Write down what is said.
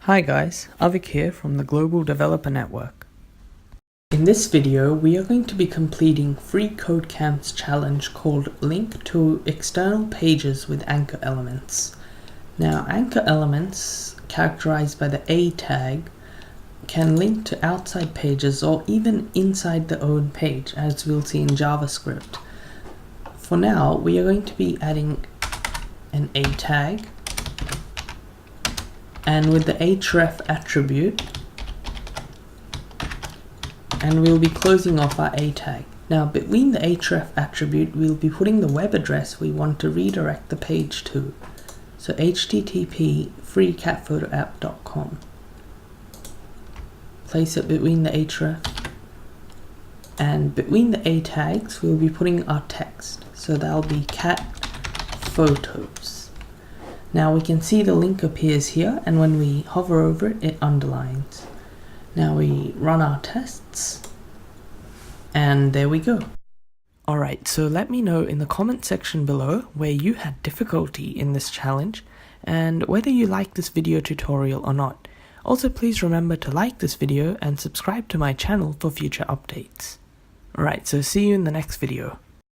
Hi guys, Avik here from the Global Developer Network. In this video, we are going to be completing FreeCodeCamp's challenge called Link to External Pages with Anchor Elements. Now, anchor elements, characterized by the A tag, can link to outside pages or even inside the own page, as we'll see in JavaScript. For now, we are going to be adding an A tag, and with the href attribute, and we'll be closing off our A tag. Now, between the href attribute, we'll be putting the web address we want to redirect the page to. So http freecatphotoapp.com. Place it between the href, and between the A tags, we'll be putting our text. So that'll be cat photos. Now we can see the link appears here, and when we hover over it, it underlines. Now we run our tests, and there we go. Alright, so let me know in the comment section below where you had difficulty in this challenge, and whether you like this video tutorial or not. Also, please remember to like this video and subscribe to my channel for future updates. Alright, so see you in the next video.